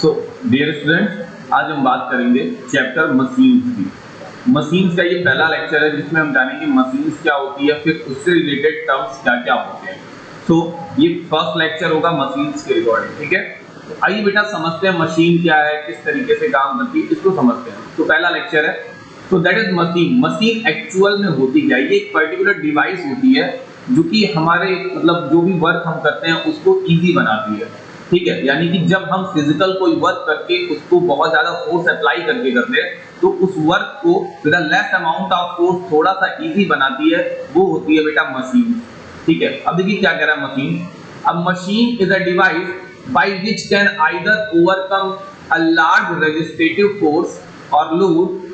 So dear students, आज हम बात करेंगे चैप्टर मशीन्स की। मशीन्स का ये पहला लेक्चर है जिसमें हम जानेंगे मशीन्स क्या होती है, फिर उससे रिलेटेड टर्म्स क्या क्या होते हैं। सो ये फर्स्ट लेक्चर होगा मशीन्स के रिगार्डिंग, ठीक है। तो आइए बेटा समझते हैं मशीन क्या है, किस तरीके से काम करती है, इसको समझते हैं। तो पहला लेक्चर है, तो that is machine. Machine actual में होती क्या है? ये एक पर्टिकुलर डिवाइस होती है जो कि हमारे मतलब जो भी वर्क हम करते हैं उसको इजी बनाती है, ठीक है। यानी कि जब हम फिजिकल कोई वर्क करके उसको बहुत ज्यादा फोर्स अप्लाई करके करते हैं तो उस वर्क को with a less amount of force थोड़ा सा इजी बनाती है, वो होती है बेटा मशीन, ठीक है। अब देखिए क्या कह रहा है मशीन। अब machine is a device by which can either overcome a large resistive force और load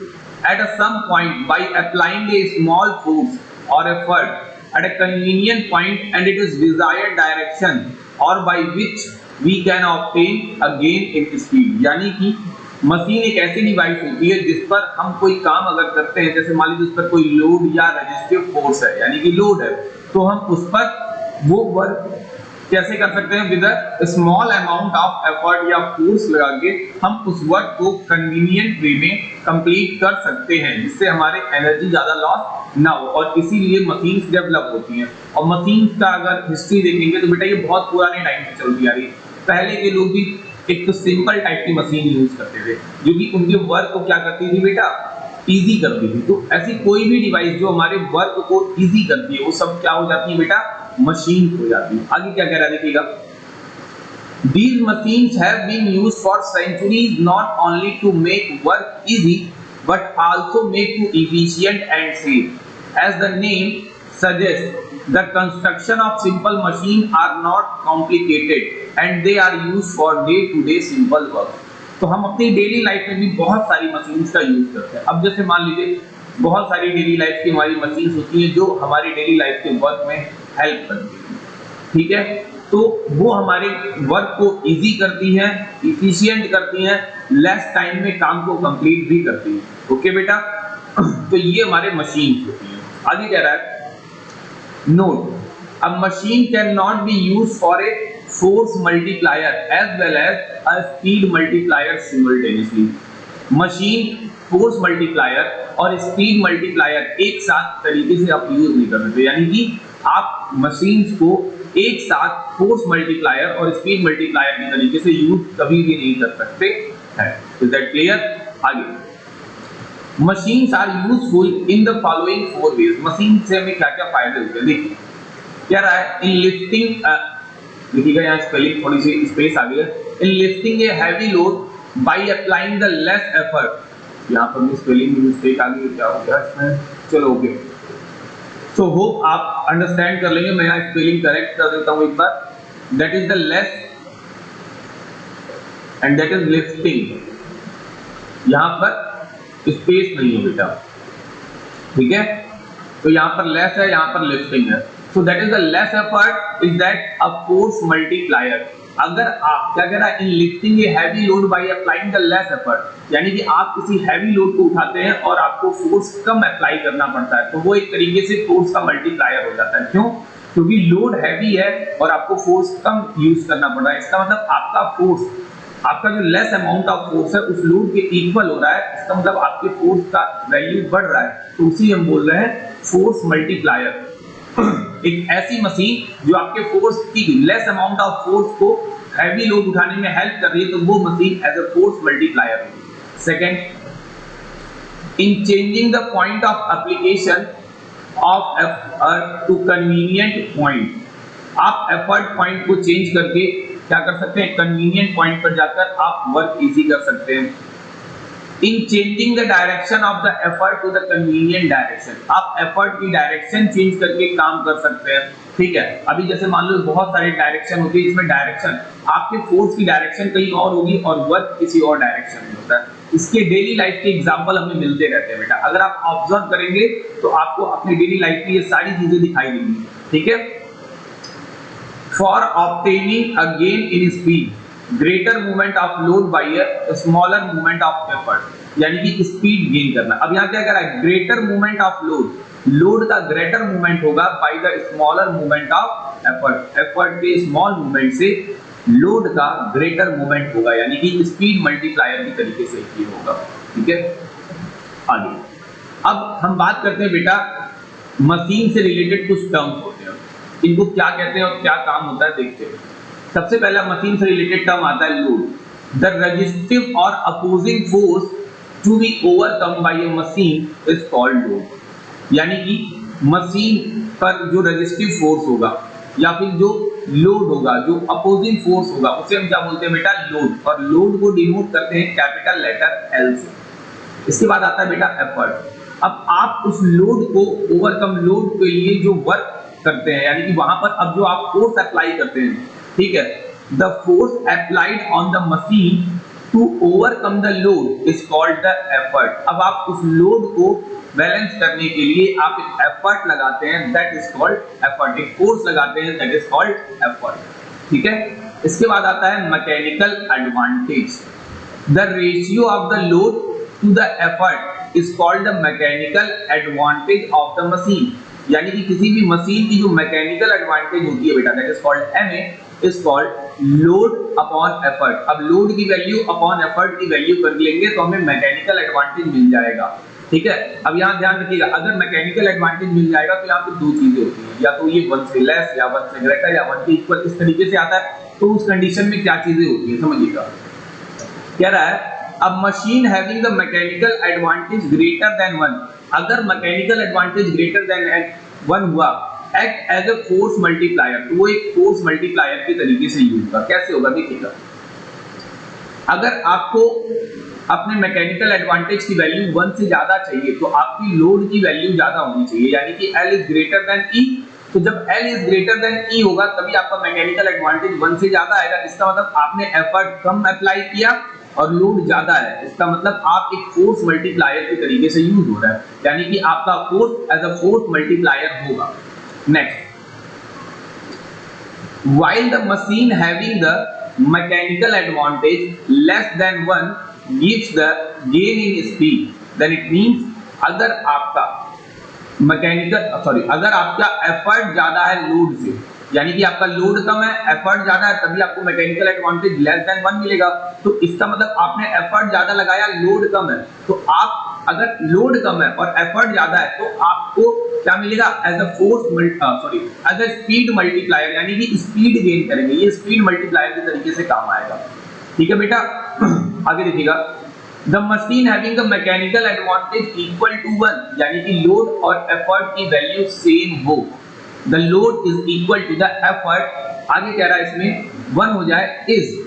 at a some point by applying a small force or effort at a convenient point and it is desired direction or by which we can obtain a gain in speed। यानी कि machine एक ऐसी device होती है जिस पर हम कोई काम अगर करते हैं, जैसे मान लीजिए उस पर कोई लोड या रेजिस्टिव फोर्स है यानी कि लोड है, तो हम उस पर वो वर्क कैसे कर सकते हैं? With a small amount of effort या फोर्स लगा के हम उस वर्क को कन्वीनियंट वे में कंप्लीट कर सकते हैं जिससे हमारे एनर्जी ज्यादा लॉस ना हो, और इसीलिए मशीन्स डेवलप होती हैं। और मशीन्स का अगर हिस्ट्री देखेंगे तो बेटा ये बहुत पुराने टाइम से चलती आ रही है। पहले के लोग भी एक तो सिंपल टाइप की मशीन यूज करते थे जो कि उनके वर्क को क्या करती थी बेटा, इजी करती थी। तो ऐसी कोई भी डिवाइस जो हमारे वर्क को इजी करती है वो सब क्या हो जाती है बेटा, मशीन हो जाती है। आगे क्या कह रहा है देखिएगा, these machines have been used for centuries not only to make work easy but also make it efficient and safe। As the name suggests, the construction of simple machines are not complicated and they are used for day-to-day simple work। तो हम अपनी daily life में भी बहुत सारी machines का use करते हैं। अब जैसे मान लीजिए बहुत सारी डेली लाइफ की हमारी मशीन्स होती हैं जो हमारी डेली लाइफ के वर्क में हेल्प करती है, ठीक है। तो वो हमारे वर्क को इजी करती हैं, इफिशिएंट करती हैं, लेस टाइम में काम को कंप्लीट भी करती हैं। ओके बेटा, तो ये हमारे मशीन होती हैं। आगे कह रहा है note, a machine can not be used for a force multiplier as well as a speed multiplier simultaneously. Machine force multiplier और स्पीड मल्टीप्लायर एक साथ तरीके से आप यूज नहीं कर सकते, यानी कि आप मशीन्स को एक साथ फोर्स मल्टीप्लायर और स्पीड मल्टीप्लायर के तरीके से यूज कभी भी नहीं कर सकते हैं। Is that clear? आगे, machines are useful in the following four ways. Machine से हमें क्या क्या फायदे होते हैं देखिए क्या रहा है। इन लिफ्टिंग, देखिएगा यहाँ स्पेलिंग थोड़ी सी स्पेस आ गई है। इन lifting a heavy load by applying the less effort. यहाँ पर भी स्पेलिंग मिस्टेक आ गई, क्या हो गया इसमें, चलो ओके। सो होप आप अंडरस्टैंड कर लेंगे, मैं यहाँ स्पेलिंग करेक्ट कर देता हूँ एक बार। That is the less and that is lifting. यहाँ पर स्पेस नहीं है बेटा, ठीक है। तो यहाँ पर लेस है, यहाँ पर लिफ्टिंग है। सो that is the less effort is that a force multiplier. अगर आप क्या कह रहा है, इन lifting a heavy load by applying the less effort, यानी कि आप किसी हैवी लोड को उठाते हैं और आपको फोर्स कम अप्लाई करना पड़ता है, तो वो एक तरीके से फोर्स का मल्टीप्लायर हो जाता है। क्यों? क्योंकि लोड हैवी है और आपको फोर्स कम यूज करना पड़ रहा है। इसका मतलब आपका फोर्स, आपका जो लेस अमाउंट ऑफ फोर्स है उस लोड के इक्वल हो रहा है। इसका मतलब आपके फोर्स का वैल्यू बढ़ रहा है, तो उसी हम बोल रहे हैं फोर्स मल्टीप्लायर। एक ऐसी मशीन जो आपके फोर्स की लेस अमाउंट ऑफ फोर्स को हैवी लोड उठाने में हेल्प कर रही है, तो वो machine as a force multiplier है। Second, in changing the point of application of effort to convenient point. आप एफर्ट पॉइंट को चेंज करके क्या कर सकते हैं, कन्वीनियंट पॉइंट पर जाकर आप वर्क इजी कर सकते हैं। In changing the direction of the effort to the convenient direction, आप एफर्ट की डायरेक्शन चेंज करके काम कर सकते हैं, ठीक है। अभी जैसे मान लो बहुत सारे डायरेक्शन होती है, इसमें डायरेक्शन आपके फोर्स की डायरेक्शन कहीं और होगी और वर्क किसी और डायरेक्शन में होता है। इसके डेली लाइफ के एग्जांपल हमें मिलते रहते हैं बेटा। अगर आप ऑब्जर्व करेंगे तो आपको अपनी डेली लाइफ की ये सारी चीजें दिखाई देंगी, ठीक है। For obtaining a gain in speed, greater movement of load bye a smaller movement of effort, यानी कि स्पीड गेन करना। अब यहाँ क्या कर रहा है, greater movement of load, load का ग्रेटर मूवमेंट होगा by the smaller movement of effort, effort के स्मॉल मूवमेंट से लोड का ग्रेटर मोमेंट होगा, यानी कि स्पीड मल्टीप्लायर की तरीके से ये होगा। ठीक है, आगे अब हम बात करते हैं बेटा मशीन से रिलेटेड कुछ टर्म्स होते हैं, इनको क्या कहते हैं और क्या काम होता है देखते हैं। सबसे पहला मशीन से रिलेटेड टर्म आता है लोड। द रेजिस्टिव और opposing force to be overcome by a machine is called load. यानी कि मशीन पर जो रेजिस्टिव फोर्स होगा या फिर जो लोड होगा, जो अपोजिंग फोर्स होगा, उसे हम क्या बोलते हैं बेटा लोड, और लोड को डिनोट करते हैं कैपिटल लेटर एल से। इसके बाद आता है बेटा एफर्ट। अब आप उस लोड को ओवरकम, लोड के लिए जो वर्क करते हैं, यानी कि वहां पर अब जो आप फोर्स अप्लाई करते हैं, ठीक है, the force applied on the machine to overcome the load is called the effort. अब आप उस लोड को बैलेंस करने के लिए आप एक एफर्ट लगाते हैं, दैट इज कॉल्ड एफर्ट। एक फोर्स लगाते हैं, दैट इज कॉल्ड एफर्ट। ठीक है, इसके बाद आता है mechanical advantage. The ratio of the load to the effort is called the mechanical advantage of the machine. यानी कि किसी भी मशीन की जो मैकेनिकल एडवांटेज होती है बेटा, that is called MA, is called load upon effort. अब लोड की वैल्यू अपॉन एफर्ट की वैल्यू कर लेंगे तो हमें मैकेनिकल एडवांटेज मिल जाएगा। ठीक है, अब यहाँ ध्यान रखिएगा, अगर मैकेनिकल एडवांटेज मिल जाएगा तो यहाँ पे दो चीजें होती हैं, या तो ये 1 से लेस या 1 से ग्रेटर या 1 के इक्वल, इस तरीके से आता है। तो उस कंडीशन में क्या चीजें होती है समझिएगा। कह रहा है अब machine having the mechanical advantage greater than 1, अगर मैकेनिकल एडवांटेज ग्रेटर देन 1 हुआ, act as a force multiplier, तो वो एक फोर्स मल्टीप्लायर के तरीके से यूज होगा। कैसे होगा देखिएगा, अगर आपको अपने मैकेनिकल एडवांटेज की वैल्यू 1 से ज्यादा चाहिए तो आपकी लोड की वैल्यू ज्यादा होनी चाहिए, यानी कि L is greater than E। तो जब L is greater than E होगा तभी आपका मैकेनिकल एडवांटेज 1 से ज्यादा आएगा। इसका मतलब आपने एफर्ट कम अप्लाई किया और लोड ज्यादा है, इसका मतलब आप एक फोर्स मल्टीप्लायर के तरीके से यूज हो रहा है, यानी कि आपका force as a force multiplier होगा। Next, while the machine having the mechanical advantage less than 1 gives the gain in speed, then it means अगर आपका अगर आपका एफर्ट ज्यादा है लोड से, यानी कि आपका लोड कम है, एफर्ट ज्यादा है, तभी आपको मैकेनिकल एडवांटेज लेस देन 1 मिलेगा। तो इसका मतलब आपने एफर्ट ज्यादा लगाया, लोड कम है, तो आप अगर लोड कम है और एफर्ट ज्यादा है तो आपको क्या मिलेगा, as a force as a speed multiplier, यानी कि स्पीड गेन करेंगे, ये स्पीड मल्टीप्लायर के तरीके से काम आएगा। ठीक है बेटा, आगे देखिएगा, the machine having the mechanical advantage equal to 1, यानी कि लोड और एफर्ट की वैल्यू सेम हो, the load is equal to the effort. आगे कह रहा है इसमें 1 हो जाए, is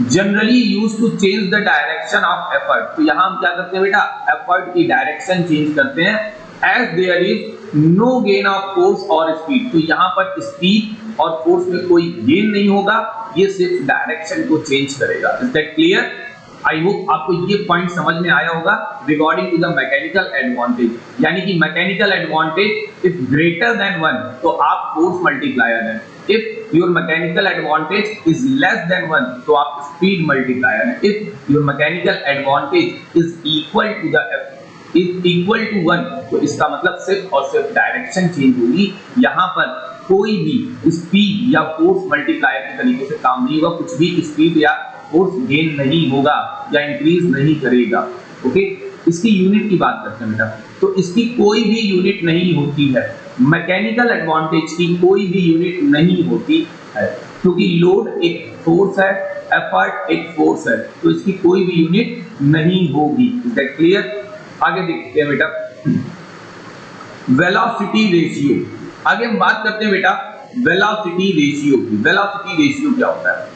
generally use to change the direction of effort. तो यहां हम क्या करते हैं बेटा, एफर्ट की डायरेक्शन चेंज करते हैं, as there is no gain of force और स्पीड। तो यहां पर स्पीड और फोर्स में कोई गेन नहीं होगा, ये सिर्फ डायरेक्शन को चेंज करेगा। Is that clear? I hope आपको ये पॉइंट समझ में आया होगा regarding to the mechanical advantage. यानी कि mechanical advantage if greater than 1 तो आप फोर्स मल्टीप्लायर हैं, if your mechanical advantage is less than 1 तो आप स्पीड मल्टीप्लायर हैं, if your mechanical advantage is equal to the is equal to 1 तो इसका मतलब सिर्फ और सिर्फ डायरेक्शन चेंज होगी। यहाँ पर कोई भी स्पीड या फोर्स मल्टीप्लायर के तरीके से काम नहीं होगा, कुछ भी स्पीड या फोर्स गेन नहीं होगा या इंक्रीज नहीं करेगा। ओके, इसकी यूनिट की बात करते हैं बेटा, तो इसकी कोई भी यूनिट नहीं होती है, मैकेनिकल एडवांटेज की कोई भी यूनिट नहीं होती है, क्योंकि लोड एक फोर्स है, एफर्ट एक फोर्स है, तो इसकी कोई भी यूनिट नहीं होगी। Is that clear? आगे देखते हैं बेटा, वेलोसिटी रेशियो। आगे हम बात करते हैं बेटा वेलोसिटी रेशियो की। वेलोसिटी रेशियो क्या होता है?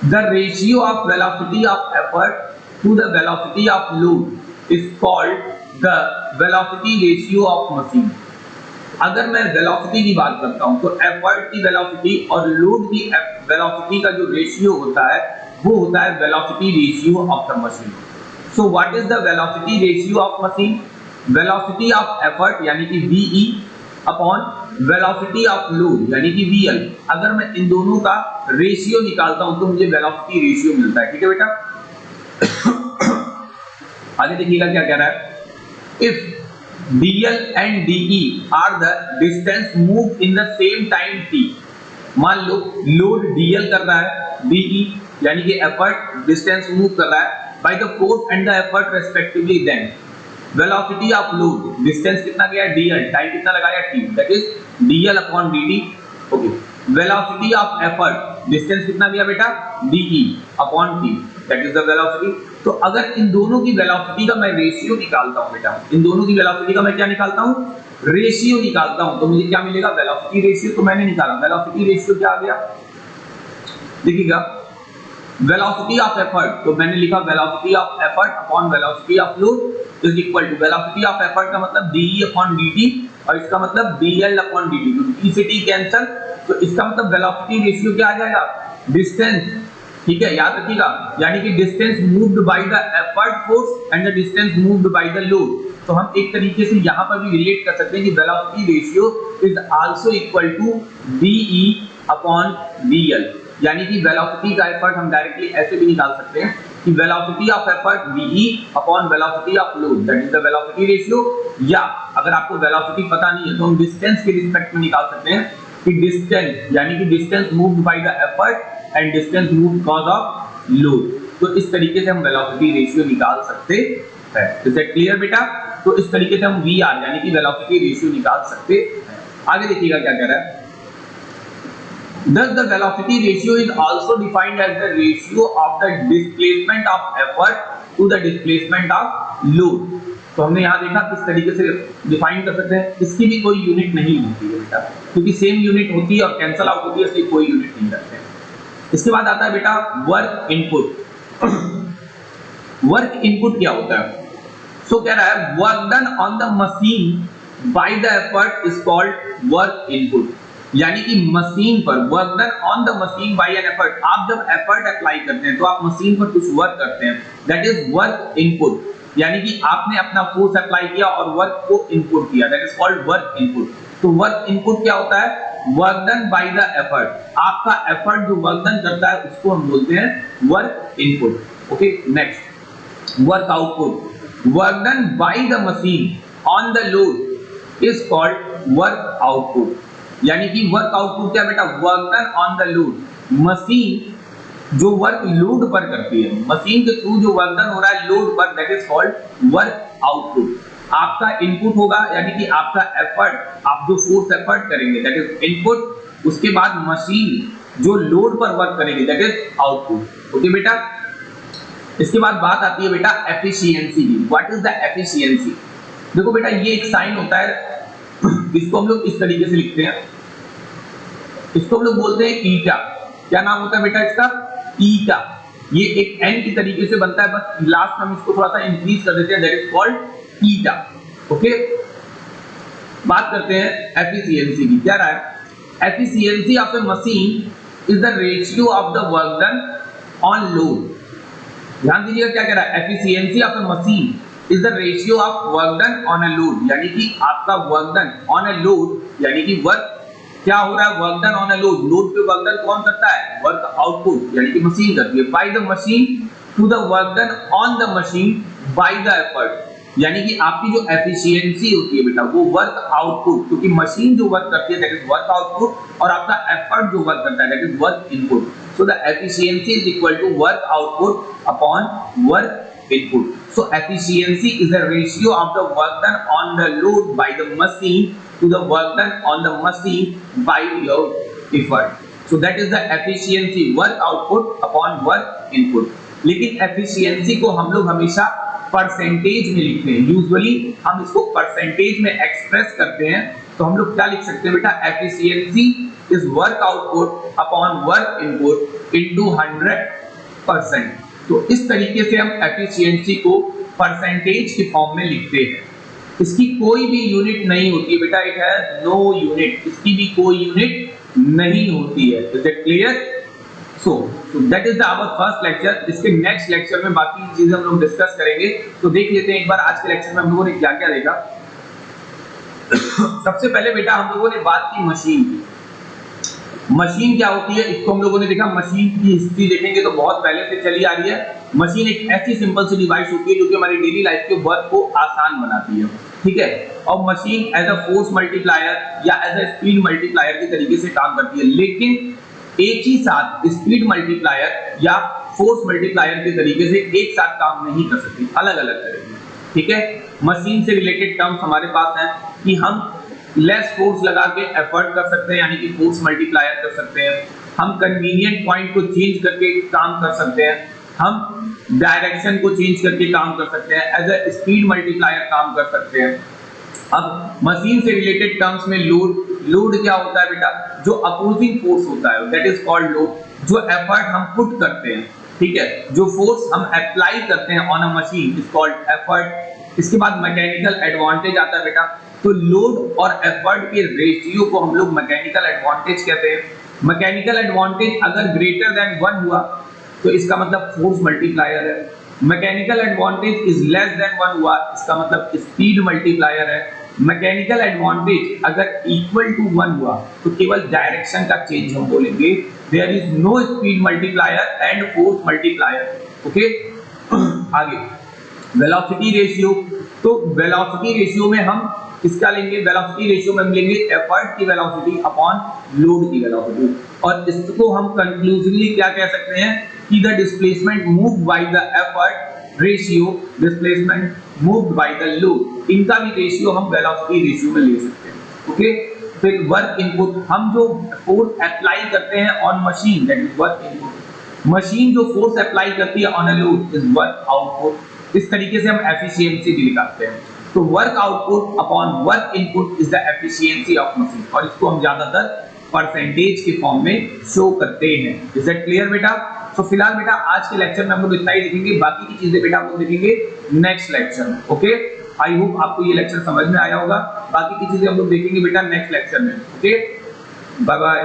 The ratio of velocity of effort to the velocity of load is called the velocity ratio of machine. अगर मैं वेलोसिटी की बात करता हूं तो एफर्ट की वेलोसिटी और लोड की वेलोसिटी का जो रेशियो होता है वो होता है velocity ratio of the machine. So what is the velocity ratio of machine? Velocity of effort यानी कि VE upon velocity of load यानी कि VL। अगर मैं इन दोनों का रेशियो निकालता हूं तो मुझे वेलोसिटी रेशियो मिलता है। ठीक है बेटा, आगे देखिएगा क्या कह रहा है, if DL and DE are the distance move in the same time t। मान लो लोड DL कर रहा है, DE, यानी कि एफर्ट डिस्टेंस मूव कर रहा है by the force and the effort respectively, then velocity of fluid, distance कितना गया dl, टाइम कितना लगाया t, that is dl upon dt। Okay, velocity of effort, distance कितना गया बेटा de upon t, that is the velocity. तो अगर इन दोनों की वेलोसिटी का मैं रेशियो निकालता हूं बेटा, इन दोनों की वेलोसिटी का मैं क्या निकालता हूं, रेशियो निकालता हूं, तो मुझे क्या मिलेगा, वेलोसिटी रेशियो। तो मैंने निकाला वेलोसिटी रेशियो क्या आ गया, देखिएगा वेलोसिटी ऑफ एफर्ट, तो मैंने लिखा velocity of effort upon velocity of fluid is equal to, velocity of effort का मतलब de अपॉन dt और इसका मतलब dl अपॉन dt, तो t से t कैंसिल, तो इसका मतलब वेलोसिटी रेशियो क्या आ जाएगा, डिस्टेंस, ठीक है, याद रखिएगा, यानी कि distance moved by the effort force and the distance moved by the load. तो हम एक तरीके से यहां पर भी रिलेट कर सकते हैं कि velocity ratio is also equal to de upon dl, यानी कि वेलोसिटी का एफर्ट हम डायरेक्टली ऐसे भी निकाल सकते हैं कि velocity of effort de upon velocity of fluid, that is the velocity ratio. या अगर आपको वेलोसिटी पता नहीं है तो हम डिस्टेंस के रिस्पेक्ट में निकाल सकते हैं कि डिस्टेंस, यानी कि distance moved by the effort and distance moved cause of load. तो इस तरीके से हम वेलोसिटी रेशियो निकाल सकते हैं। इज दैट क्लियर बेटा? तो इस तरीके से हम VR यानी कि वेलोसिटी रेशियो निकाल सकते हैं। आगे देखिएगा क्या कह रहा है, thus the velocity ratio is also defined as the ratio of the displacement of effort to the displacement of load। तो हमने यहाँ देखा किस तरीके से डिफाइन कर सकते हैं, इसकी भी कोई यूनिट नहीं होती है बेटा, क्योंकि सेम यूनिट होती है और कैंसल आउट होती है, इसलिए कोई यूनिट नहीं रखते हैं। इसके बाद आता है बेटा वर्क इनपुट। वर्क इनपुट क्या होता है? सो कह रहा है work done on the machine by the effort is called work input, यानी कि मशीन पर work done on the machine by an effort, आप जब एफर्ट अप्लाई करते हैं तो आप मशीन पर कुछ वर्क करते हैं, दैट इज वर्क इनपुट, यानी कि आपने अपना फोर्स अप्लाई किया और वर्क को इनपुट किया, that is called work input. तो वर्क इनपुट क्या होता है? Work done by the effort, आपका एफर्ट जो वर्क डन करता है उसको हम बोलते हैं work input. Okay, next work output, work done by the machine on the load is called work output, यानी कि वर्क आउटपुट क्या बेटा? Work done on the load, machine जो वर्क लोड पर करती है, मशीन के थ्रू जो वर्क डन हो रहा है लोड पर, that is called work output. आपका इनपुट होगा यानी कि आपका एफर्ट, आप जो फोर्स एफर्ट करेंगे दैट इज इनपुट, उसके बाद मशीन जो लोड पर वर्क करेगी दैट इज आउटपुट। ओके बेटा, इसके बाद बात आती है बेटा एफिशिएंसी की। What is the efficiency? देखो बेटा ये एक साइन होता है, इसको हम लोग इस तरीके से लिखते हैं, इसको हम लोग बोलते हैं ईटा। क्या नाम होता है बेटा इसका? ईटा। ये एक एन की तरीके से बनता है, बस लास्ट में हम इसको थोड़ा सा इंक्रीज कर देते हैं, that is called eta. Okay, बात करते हैं एफिशिएंसी की। क्या रहा है? Efficiency of A machine is the ratio of the work done on load. ध्यान दीजिएगा क्या कह रहा है, efficiency of A machine is the ratio of work done on a load, यानी कि आपका work done on a load, यानी कि वर्क क्या हो रहा है, work done on a load, load पे वर्क डन कौन करता है? वर्क आउटपुट, यानी कि मशीन करती है, by the machine to the work done on the machine by the effort, यानी कि आपकी जो एफिशिएंसी होती है बेटा वो वर्क आउटपुट, क्योंकि मशीन जो वर्क करती है दैट इज वर्क आउटपुट और आपका एफर्ट जो वर्क करता है that is work input. So the efficiency is equal to work output upon work input. So efficiency is the ratio of the work done on the load by the machine to the work done on the machine by your effort. So that is the efficiency, work output upon work input. लेकिन efficiency को हम लोग हमेशा percentage में लिखते हैं, usually हम इसको परसेंटेज में एक्सप्रेस करते हैं। तो हम लोग क्या लिख सकते हैं बेटा? efficiency is work output upon work input into 100%। तो इस तरीके से हम एफिशिएंसी को परसेंटेज के फॉर्म में लिखते हैं। इसकी कोई भी यूनिट नहीं होती है बेटा, इट हैज नो यूनिट, इसकी भी कोई यूनिट नहीं होती है। Is it clear? So that is our first lecture. इसके नेक्स्ट लेक्चर में बाकी चीजें हम लोग डिस्कस करेंगे। तो देख लेते हैं एक बार आज के लेक्चर में हम लोगों ने क्या क्या देखा। सबसे पहले बेटा हम लोगों ने बात की मशीन की। मशीन क्या होती है इसको हम लोगों ने देखा। मशीन की हिस्ट्री देखेंगे तो बहुत पहले से चली आ रही है। मशीन एक ऐसी सिंपल सी डिवाइस होती है जो कि हमारी डेली लाइफ के वर्क को आसान बनाती है, ठीक है। और machine as a force multiplier या एज अ स्पीड मल्टीप्लायर के तरीके से काम करती है। लेकिन एक ही साथ स्पीड मल्टीप्लायर या फोर्स मल्टीप्लायर के तरीके से एक साथ काम नहीं कर सकती, अलग अलग तरीके। ठीक है, मशीन से रिलेटेड टर्म्स हमारे पास हैं कि हम लेस फोर्स लगा के एफर्ट कर सकते हैं, यानी कि फोर्स मल्टीप्लायर कर सकते हैं। हम कन्वीनियंट पॉइंट को चेंज करके काम कर सकते हैं, हम डायरेक्शन को चेंज करके काम कर सकते हैं, एज अ स्पीड मल्टीप्लायर काम कर सकते हैं। अब मशीन से रिलेटेड टर्म्स में लोड क्या होता है बेटा, जो अपोजिंग फोर्स होता है दैट इज कॉल्ड लोड। जो एफर्ट हम पुट करते हैं, ठीक है, जो फोर्स हम अप्लाई करते हैं on a machine is called effort. इसके बाद मैकेनिकल एडवांटेज आता है बेटा, तो लोड और एफर्ट के रेशियो को हम लोग मैकेनिकल एडवांटेज कहते हैं। मैकेनिकल एडवांटेज अगर ग्रेटर देन 1 हुआ तो इसका मतलब फोर्स मल्टीप्लायर है। Mechanical advantage is less than 1 हुआ, इसका मतलब स्पीड मल्टीप्लायर है। मैकेनिकल एडवांटेज अगर इक्वल टू 1 हुआ तो केवल डायरेक्शन का चेंज हम बोलेंगे, there is no speed multiplier and force multiplier. Okay, आगे वेलोसिटी रेशियो। तो वेलोसिटी रेशियो में हम किसका लेंगे, वेलोसिटी रेशियो में हम लेंगे एफर्ट की वेलोसिटी अपॉन लोड की वेलोसिटी, और इसको हम कंक्लूसिवली क्या कह सकते हैं कि the displacement moved by the effort ratio displacement moved by the load, इनका भी रेशियो हम वेलोसिटी रेशियो में ले सकते हैं। ओके, फिर वर्क इनपुट, हम जो फोर्स अप्लाई करते हैं on machine that is work input. Machine जो फोर्स अप्लाई करती है on a load is work output. इस तरीके से हम एफिशिएंसी भी निकालते हैं। तो work output upon work input is the efficiency of machine, और इसको हम ज्यादातर परसेंटेज के फॉर्म में शो करते हैं। इज दैट क्लियर बेटा? तो फिलहाल बेटा आज के लेक्चर में हम लोग इतना ही देखेंगे, बाकी की चीजें बेटा हम लोग देखेंगे नेक्स्ट लेक्चर में। ओके, आई होप आपको ये लेक्चर समझ में आया होगा, बाकी की चीजें हम लोग देखेंगे बेटा नेक्स्ट लेक्चर में। Okay, bye bye.